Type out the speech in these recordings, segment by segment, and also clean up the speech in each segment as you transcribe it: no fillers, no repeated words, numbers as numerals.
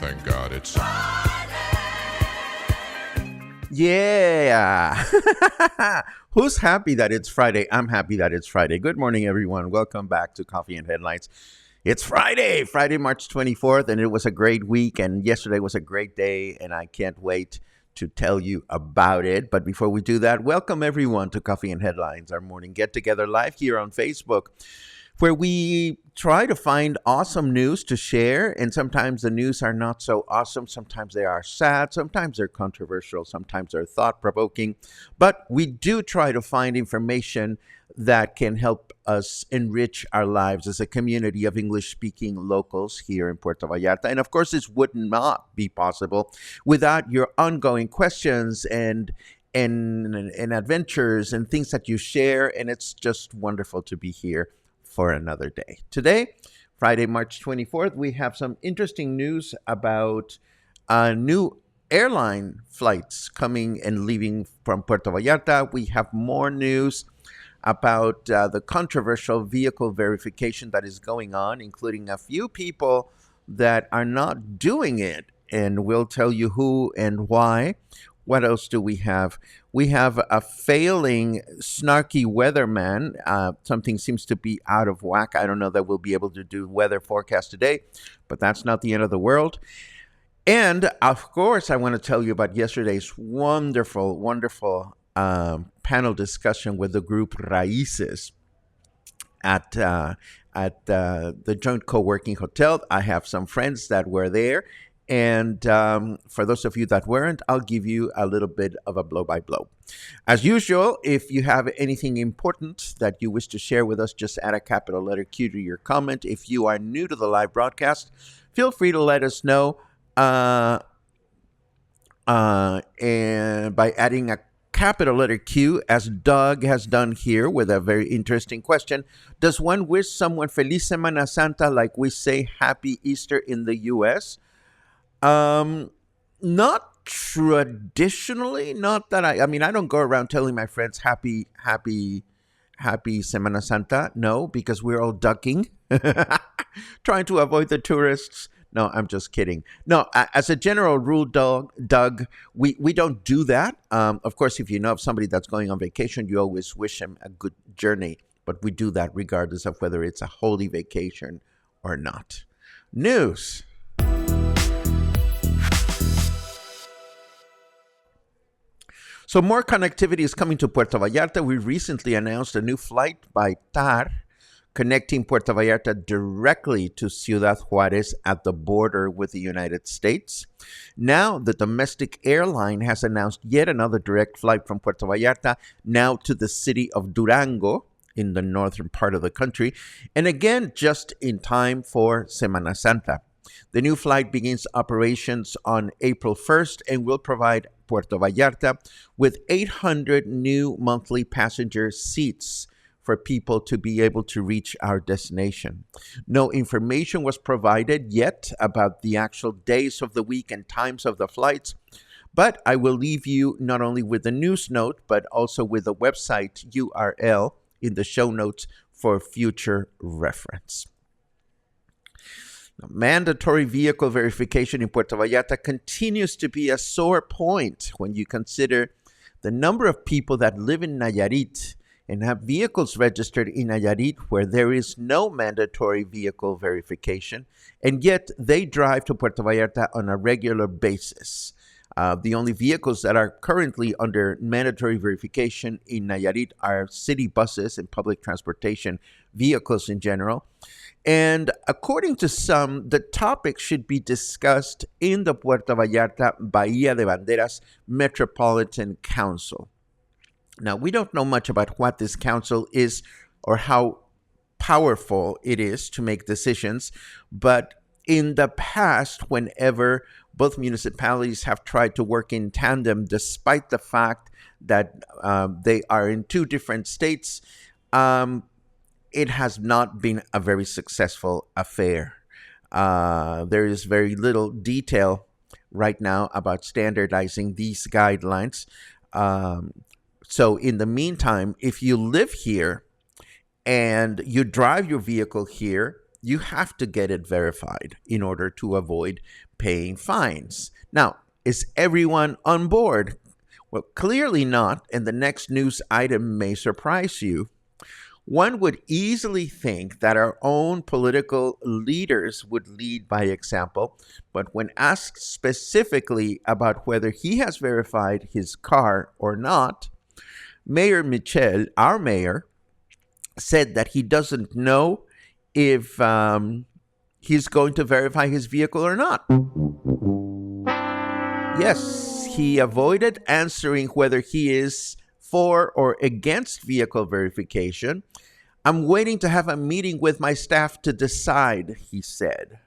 Thank God it's Yeah. Who's happy that it's Friday? I'm happy that it's Friday. Good morning, everyone. Welcome back to Coffee and Headlines. It's Friday, March 24th, and it was a great week. And yesterday was a great day, and I can't wait to tell you about it. But before we do that, welcome everyone to Coffee and Headlines, our morning get together live here on Facebook, where we try to find awesome news to share. And sometimes the news are not so awesome. Sometimes they are sad. Sometimes they're controversial. Sometimes they're thought-provoking. But we do try to find information that can help us enrich our lives as a community of English-speaking locals here in Puerto Vallarta. And of course, this would not be possible without your ongoing questions and adventures and things that you share. And it's just wonderful to be here for another day. Today, Friday, March 24th, we have some interesting news about new airline flights coming and leaving from Puerto Vallarta. We have more news about the controversial vehicle verification that is going on, including a few people that are not doing it. And we'll tell you who and why. What else do we have? We have a failing snarky weatherman. Something seems to be out of whack. I don't know that we'll be able to do weather forecast today, but that's not the end of the world. And of course, I want to tell you about yesterday's wonderful, wonderful panel discussion with the group Raíces at the Joint Co-working Hotel. I have some friends that were there. And for those of you that weren't, I'll give you a little bit of a blow-by-blow. As usual, if you have anything important that you wish to share with us, just add a capital letter Q to your comment. If you are new to the live broadcast, feel free to let us know and by adding a capital letter Q, as Doug has done here with a very interesting question. Does one wish someone Feliz Semana Santa like we say Happy Easter in the U.S.? Not traditionally, not that I mean, I don't go around telling my friends happy Semana Santa. No, because we're all ducking, trying to avoid the tourists. No, I'm just kidding. No, as a general rule, Doug, we don't do that. Of course, if you know of somebody that's going on vacation, you always wish them a good journey. But we do that regardless of whether it's a holy vacation or not. News. So more connectivity is coming to Puerto Vallarta. We recently announced a new flight by TAR connecting Puerto Vallarta directly to Ciudad Juárez at the border with the United States. Now, the domestic airline has announced yet another direct flight from Puerto Vallarta, now to the city of Durango in the northern part of the country, and again, just in time for Semana Santa. The new flight begins operations on April 1st and will provide Puerto Vallarta with 800 new monthly passenger seats for people to be able to reach our destination. No information was provided yet about the actual days of the week and times of the flights, but I will leave you not only with the news note, but also with the website URL in the show notes for future reference. Now, mandatory vehicle verification in Puerto Vallarta continues to be a sore point when you consider the number of people that live in Nayarit and have vehicles registered in Nayarit where there is no mandatory vehicle verification, and yet they drive to Puerto Vallarta on a regular basis. The only vehicles that are currently under mandatory verification in Nayarit are city buses and public transportation vehicles in general. And according to some, the topic should be discussed in the Puerto Vallarta Bahía de Banderas Metropolitan Council. Now, we don't know much about what this council is or how powerful it is to make decisions, but in the past, whenever both municipalities have tried to work in tandem, despite the fact that they are in two different states, it has not been a very successful affair. There is very little detail right now about standardizing these guidelines. So in the meantime, if you live here and you drive your vehicle here, you have to get it verified in order to avoid paying fines. Now, is everyone on board? Well, clearly not, and the next news item may surprise you. One would easily think that our own political leaders would lead by example, but when asked specifically about whether he has verified his car or not, Mayor Michel, our mayor, said that he doesn't know if he's going to verify his vehicle or not. Yes, he avoided answering whether he is for or against vehicle verification. I'm waiting to have a meeting with my staff to decide, he said.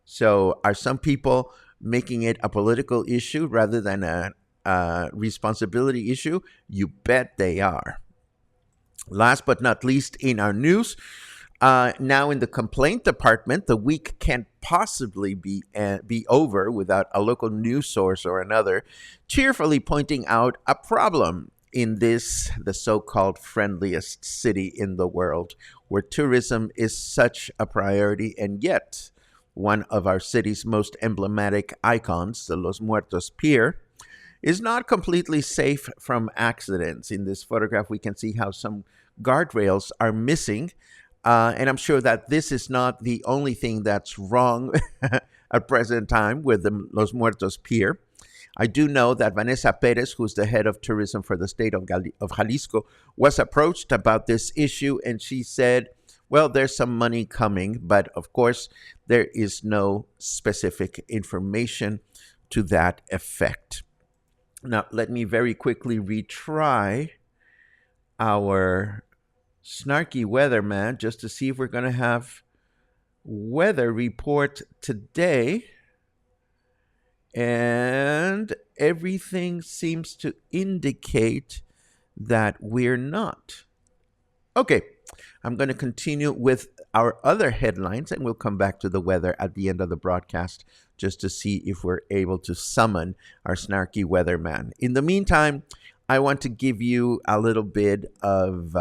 So are some people making it a political issue rather than a responsibility issue? You bet they are. Last but not least in our news, now in the complaint department, the week can't possibly be over without a local news source or another cheerfully pointing out a problem in this, the so-called friendliest city in the world, where tourism is such a priority, and yet one of our city's most emblematic icons, the Los Muertos Pier, is not completely safe from accidents. In this photograph, we can see how some guardrails are missing, and I'm sure that this is not the only thing that's wrong at present time with the Los Muertos Pier. I do know that Vanessa Perez, who's the head of tourism for the state of Jalisco, was approached about this issue, and she said, well, there's some money coming, but of course, there is no specific information to that effect. Now, let me very quickly retry our snarky weatherman just to see if we're going to have weather report today. And everything seems to indicate that we're not. Okay, I'm going to continue with our other headlines, and we'll come back to the weather at the end of the broadcast just to see if we're able to summon our snarky weatherman. In the meantime, I want to give you a little bit of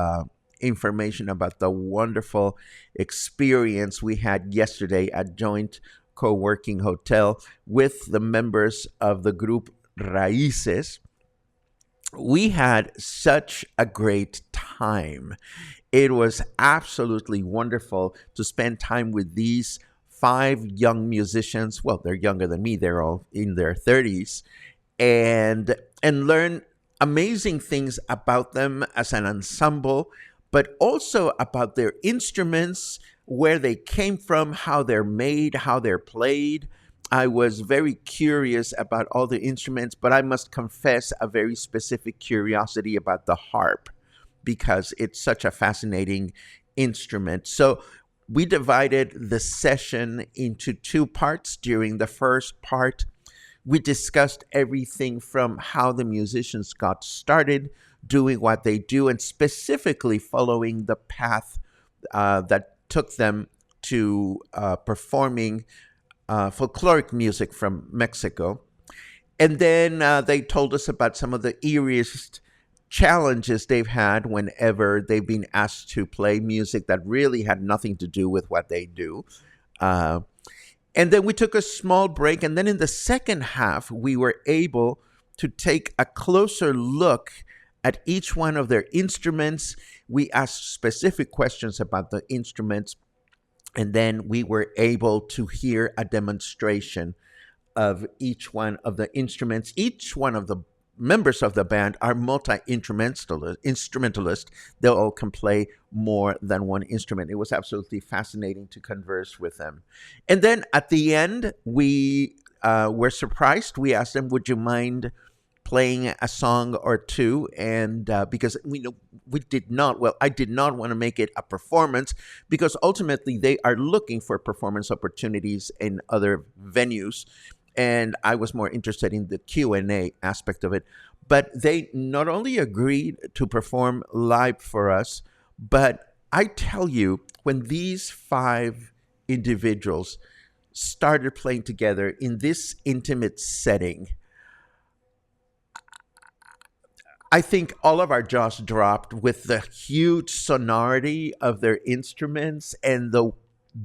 information about the wonderful experience we had yesterday at Joint Co-working Hotel with the members of the group Raíces. We had such a great time. It was absolutely wonderful to spend time with these 5 young musicians. Well, they're younger than me. They're all in their 30s, and learn amazing things about them as an ensemble, but also about their instruments, where they came from, how they're made, how they're played. I was very curious about all the instruments, but I must confess a very specific curiosity about the harp because it's such a fascinating instrument. So we divided the session into 2 parts. During the first part, we discussed everything from how the musicians got started doing what they do and specifically following the path that took them to performing folkloric music from Mexico. And then they told us about some of the eeriest challenges they've had whenever they've been asked to play music that really had nothing to do with what they do. Uh, and then we took a small break. And then in the second half, we were able to take a closer look at each one of their instruments. We asked specific questions about the instruments. And then we were able to hear a demonstration of each one of the instruments. Each one of the members of the band are multi-instrumentalists. They all can play more than one instrument. It was absolutely fascinating to converse with them. And then at the end, we were surprised. We asked them, would you mind playing a song or two? And because we did not, well, I did not want to make it a performance, because ultimately they are looking for performance opportunities in other venues, and I was more interested in the Q&A aspect of it. But they not only agreed to perform live for us, but I tell you, when these five individuals started playing together in this intimate setting, I think all of our jaws dropped with the huge sonority of their instruments and the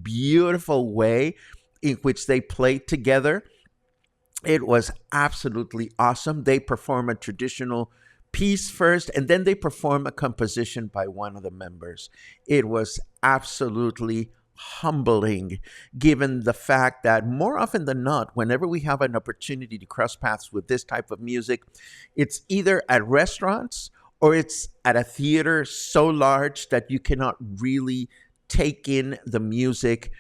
beautiful way in which they played together. It was absolutely awesome. They perform a traditional piece first, and then they perform a composition by one of the members. It was absolutely humbling, given the fact that more often than not, whenever we have an opportunity to cross paths with this type of music, it's either at restaurants or it's at a theater so large that you cannot really take in the music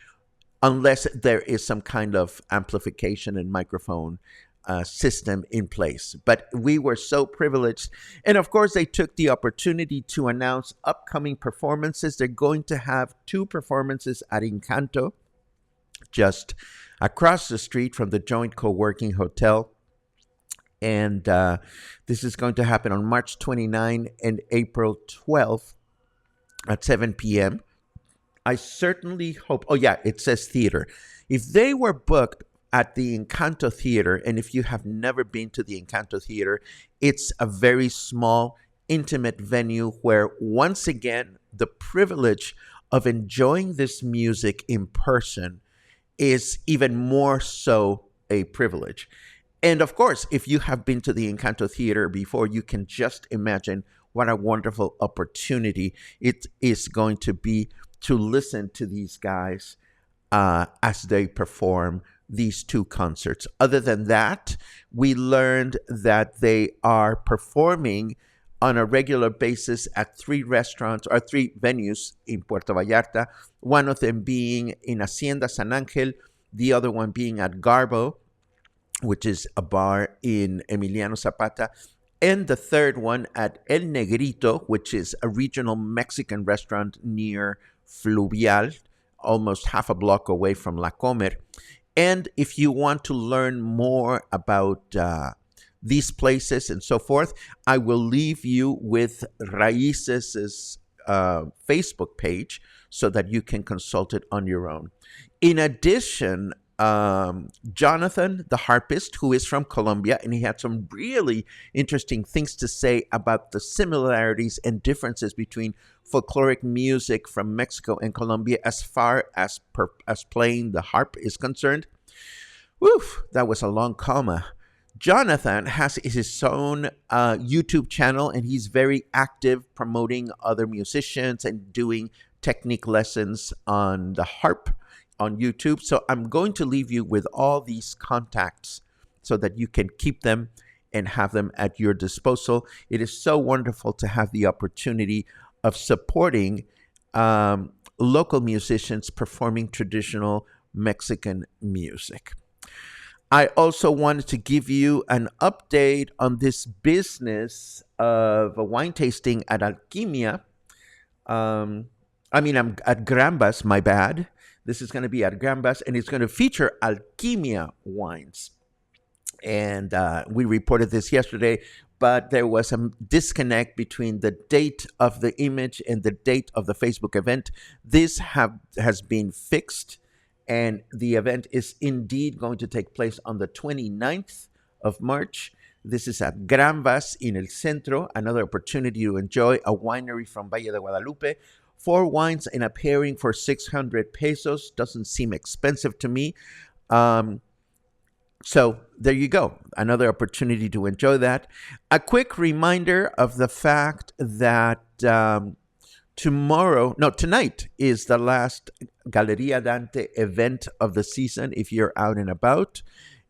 unless there is some kind of amplification and microphone system in place. But we were so privileged. And of course, they took the opportunity to announce upcoming performances. They're going to have two performances at Encanto, just across the street from the Joint Co-working Hotel. And this is going to happen on March 29 and April 12th at 7 p.m. I certainly hope. Oh, yeah, it says theater. If they were booked at the Encanto Theater, and if you have never been to the Encanto Theater, it's a very small, intimate venue where, once again, the privilege of enjoying this music in person is even more so a privilege. And of course, if you have been to the Encanto Theater before, you can just imagine what a wonderful opportunity it is going to be to listen to these guys as they perform these two concerts. Other than that, we learned that they are performing on a regular basis at three restaurants or three venues in Puerto Vallarta, one of them being in Hacienda San Angel, the other one being at Garbo, which is a bar in Emiliano Zapata, and the third one at El Negrito, which is a regional Mexican restaurant near Fluvial, almost half a block away from La Comer. And if you want to learn more about these places and so forth, I will leave you with Raíces' Facebook page so that you can consult it on your own. In addition, Jonathan, the harpist, who is from Colombia, and he had some really interesting things to say about the similarities and differences between folkloric music from Mexico and Colombia as far as playing the harp is concerned. Woof, that was a long comma. Jonathan has his own YouTube channel, and he's very active promoting other musicians and doing technique lessons on the harp on YouTube. So I'm going to leave you with all these contacts so that you can keep them and have them at your disposal. It is so wonderful to have the opportunity of supporting local musicians performing traditional Mexican music. I also wanted to give you an update on this business of a wine tasting at Alquimia. I'm at Grambas, my bad. This is going to be at Grambas, and it's going to feature Alquimia wines. and we reported this yesterday, but there was a disconnect between the date of the image and the date of the Facebook event. Has been fixed, and the event is indeed going to take place on the 29th of March. This is at Gran Vas in el Centro, another opportunity to enjoy a winery from Valle de Guadalupe. 4 wines and a pairing for 600 pesos. Doesn't seem expensive to me. So there you go. Another opportunity to enjoy that. A quick reminder of the fact that tonight is the last Galeria Dante event of the season if you're out and about.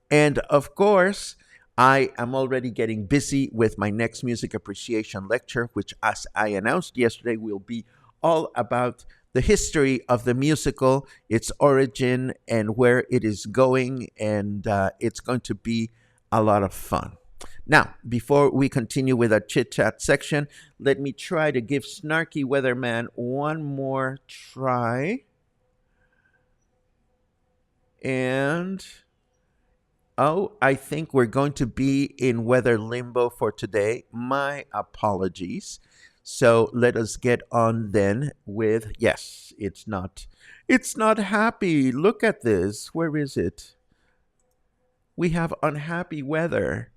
And of course, I am already getting busy with my next music appreciation lecture, which, as I announced yesterday, will be all about the history of the musical, its origin, and where it is going. And it's going to be a lot of fun. Now, before we continue with our chit-chat section, let me try to give Snarky Weatherman one more try. And I think we're going to be in weather limbo for today. My apologies. So let us get on then with, yes, it's not happy. Look at this. Where is it? We have unhappy weather,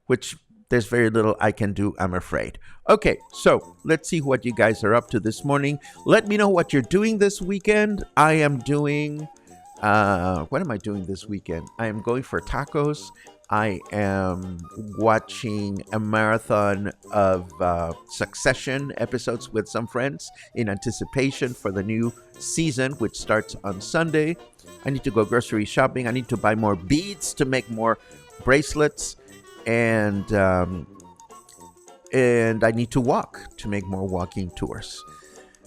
which there's very little I can do, I'm afraid. Okay, so let's see what you guys are up to this morning. Let me know what you're doing this weekend. I am doing, what am I doing this weekend? I am going for tacos. I am watching a marathon of Succession episodes with some friends in anticipation for the new season, which starts on Sunday. I need to go grocery shopping. I need to buy more beads to make more bracelets, and I need to walk to make more walking tours.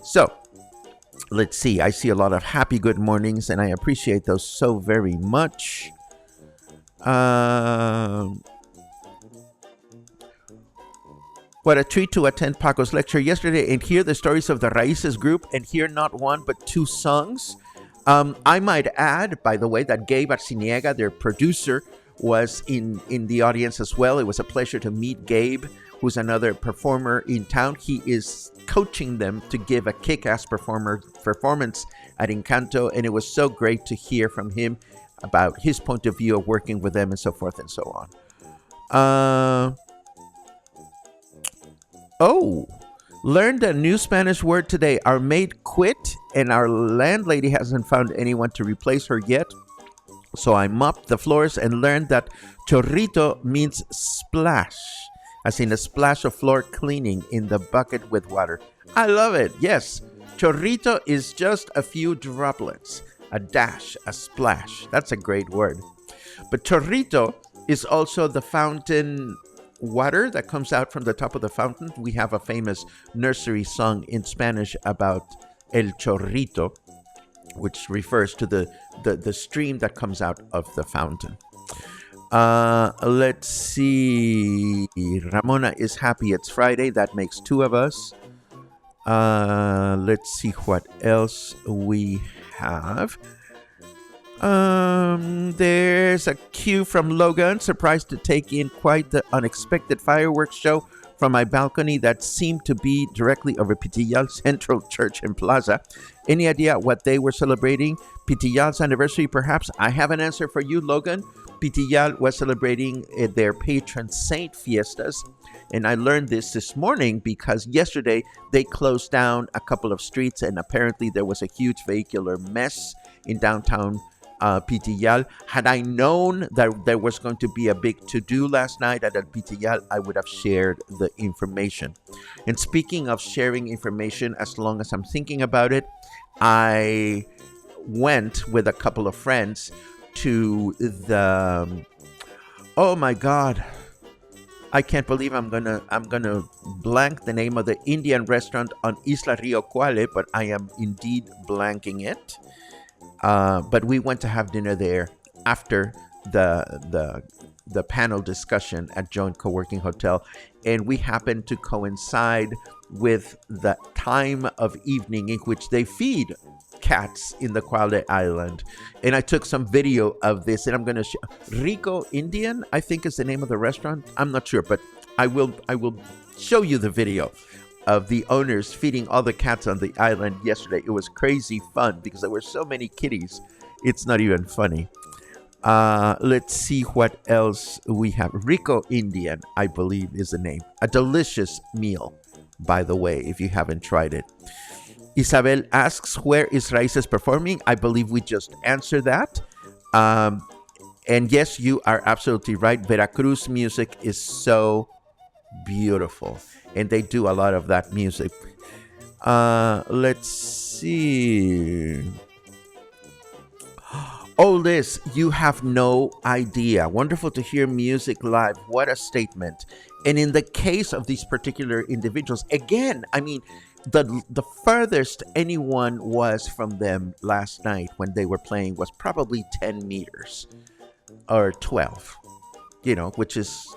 So let's see. I see a lot of happy good mornings, and I appreciate those so very much. What a treat to attend Paco's lecture yesterday and hear the stories of the Raíces group and hear not one but 2 songs. I might add, by the way, that Gabe Arciniega, their producer, was in the audience as well. It was a pleasure to meet Gabe, who's another performer in town. He is coaching them to give a kick-ass performance at Encanto, and it was so great to hear from him about his point of view of working with them and so forth and so on. Learned a new Spanish word today. Our maid quit, and our landlady hasn't found anyone to replace her yet. So I mopped the floors and learned that chorrito means splash, as in a splash of floor cleaning in the bucket with water. I love it. Yes, chorrito is just a few droplets. A dash, a splash. That's a great word. But chorrito is also the fountain water that comes out from the top of the fountain. We have a famous nursery song in Spanish about el chorrito, which refers to the stream that comes out of the fountain. Let's see. Ramona is happy it's Friday. That makes 2 of us. Let's see what else we have. There's a cue from Logan. Surprised to take in quite the unexpected fireworks show from my balcony that seemed to be directly over Pitillal Central Church and Plaza. Any idea what they were celebrating? Pitillal's anniversary, perhaps? I have an answer for you, Logan. Pitillal was celebrating their patron saint fiestas. And I learned this morning because yesterday they closed down a couple of streets, and apparently there was a huge vehicular mess in downtown Pitillal. Had I known that there was going to be a big to-do last night at Pitillal, I would have shared the information. And speaking of sharing information, as long as I'm thinking about it, I went with a couple of friends to the oh my god, I can't believe I'm gonna blank the name of the Indian restaurant on Isla Rio Cuale, but I am indeed blanking it. But we went to have dinner there after the panel discussion at Joint Co-working Hotel, and we happened to coincide with the time of evening in which they feed cats in the Quale Island. And I took some video of this, and I'm going to show Rico Indian, I think is the name of the restaurant. I'm not sure, but I will show you the video of the owners feeding all the cats on the island yesterday. It was crazy fun because there were so many kitties. It's not even funny. Let's see what else we have. Rico Indian, I believe, is the name. A delicious meal, by the way, if you haven't tried it. Isabel asks, where is Raíces performing? I believe we just answered that. And yes, you are absolutely right. Veracruz music is so beautiful, and they do a lot of that music. Let's see. Oh, Liz, you have no idea. Wonderful to hear music live. What a statement. And in the case of these particular individuals, again, I mean, the furthest anyone was from them last night when they were playing was probably 10 meters or 12, which is,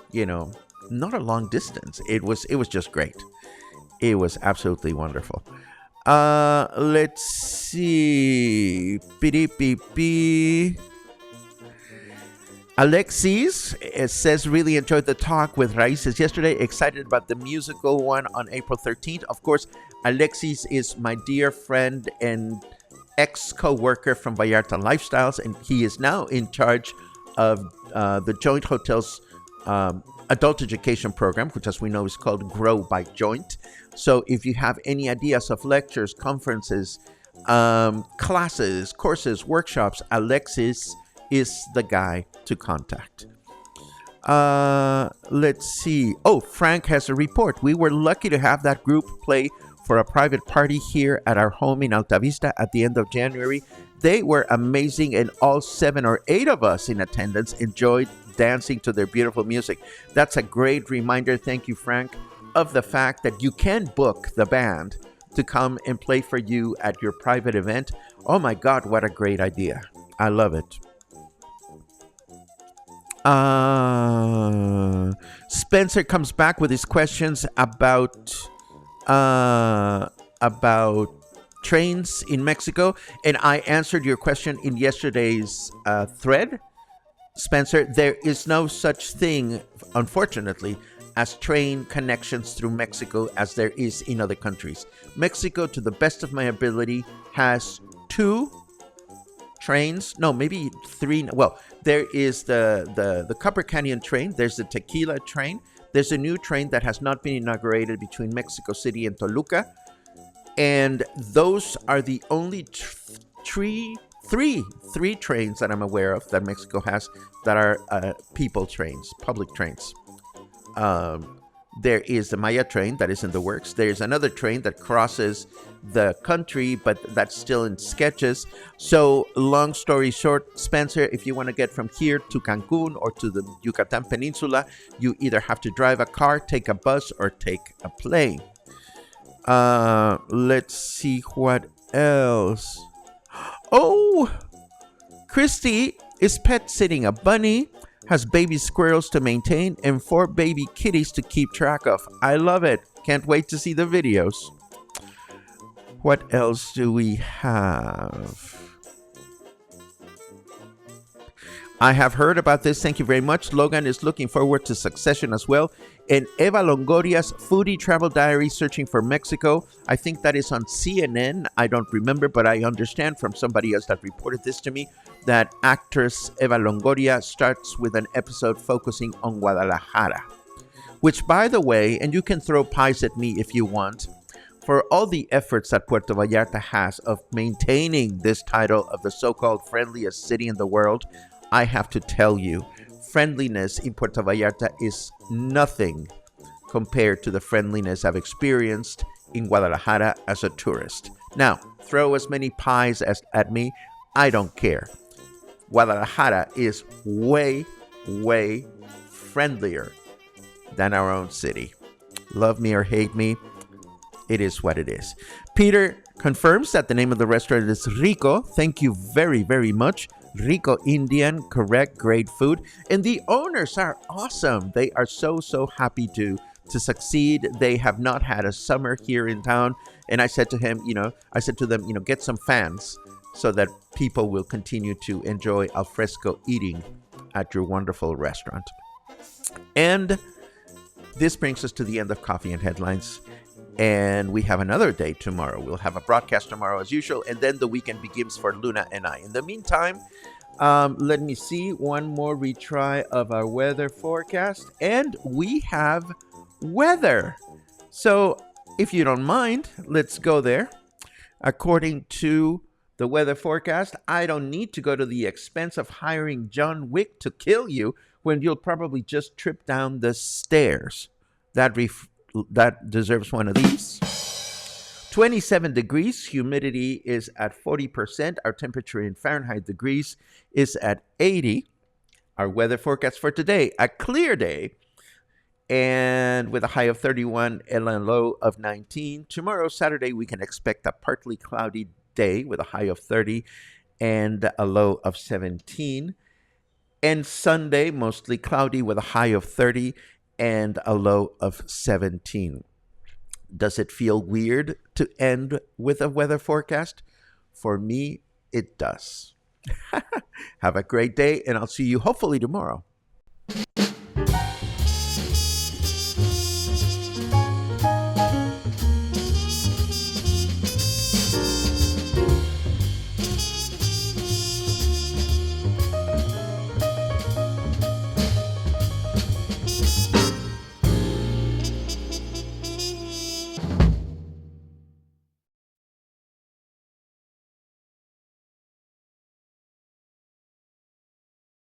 not a long distance. It was just great. It was absolutely wonderful. Let's see. Alexis says, really enjoyed the talk with Raíces yesterday. Excited about the musical one on April 13th. Of course, Alexis is my dear friend and ex-co-worker from Vallarta Lifestyles, and he is now in charge of the Joint Hotel's adult education program, which, as we know, is called Grow by Joint. So if you have any ideas of lectures, conferences, classes, courses, workshops, Alexis is the guy to contact. Let's see. Oh, Frank has a report. We were lucky to have that group play for a private party here at our home in Altavista at the end of January. They were amazing, and all 7 or 8 of us in attendance enjoyed dancing to their beautiful music. That's a great reminder, thank you, Frank, of the fact that you can book the band to come and play for you at your private event. Oh my God, what a great idea. I love it. Spencer comes back with his questions about trains in Mexico, and I answered your question in yesterday's thread. Spencer, there is no such thing, unfortunately, as train connections through Mexico as there is in other countries. Mexico, to the best of my ability, has 2 trains, no, maybe 3. Well, there is the Copper Canyon train, there's the Tequila train, there's a new train that has not been inaugurated between Mexico City and Toluca, and those are the only three trains that I'm aware of that Mexico has that are people trains, public trains. There is the Maya train that is in the works. There's another train that crosses the country, but that's still in sketches. So long story short, Spencer, if you want to get from here to Cancun or to the Yucatan Peninsula, you either have to drive a car, take a bus, or take a plane. Let's see what else. Oh, Christy is pet sitting a bunny, has baby squirrels to maintain, and 4 baby kitties to keep track of. I love it. Can't wait to see the videos. What else do we have? I have heard about this. Thank you very much. Logan is looking forward to Succession as well. And Eva Longoria's Foodie Travel Diary Searching for Mexico. I think that is on CNN. I don't remember, but I understand from somebody else that reported this to me that actress Eva Longoria starts with an episode focusing on Guadalajara. Which, by the way, and you can throw pies at me if you want, for all the efforts that Puerto Vallarta has of maintaining this title of the so-called friendliest city in the world, I have to tell you, friendliness in Puerto Vallarta is nothing compared to the friendliness I've experienced in Guadalajara as a tourist. Now, throw as many pies at me, I don't care. Guadalajara is way, way friendlier than our own city. Love me or hate me, it is what it is. Peter confirms that the name of the restaurant is Rico. Thank you very, very much. Rico Indian, correct, great food. And the owners are awesome. They are so happy to succeed. They have not had a summer here in town. And I said to him, I said to them, get some fans so that people will continue to enjoy al fresco eating at your wonderful restaurant. And this brings us to the end of Coffee and Headlines. And we have another day tomorrow. We'll have a broadcast tomorrow as usual. And then the weekend begins for Luna and I. In the meantime, let me see one more retry of our weather forecast. And we have weather. So if you don't mind, let's go there. According to the weather forecast, I don't need to go to the expense of hiring John Wick to kill you when you'll probably just trip down the stairs. That deserves one of these. 27 degrees, humidity is at 40%. Our temperature in Fahrenheit degrees is at 80. Our weather forecast for today, a clear day, and with a high of 31 and a low of 19. Tomorrow, Saturday, we can expect a partly cloudy day with a high of 30 and a low of 17. And Sunday, mostly cloudy with a high of 30 and a low of 17. Does it feel weird to end with a weather forecast? For me, it does. Have a great day, and I'll see you hopefully tomorrow.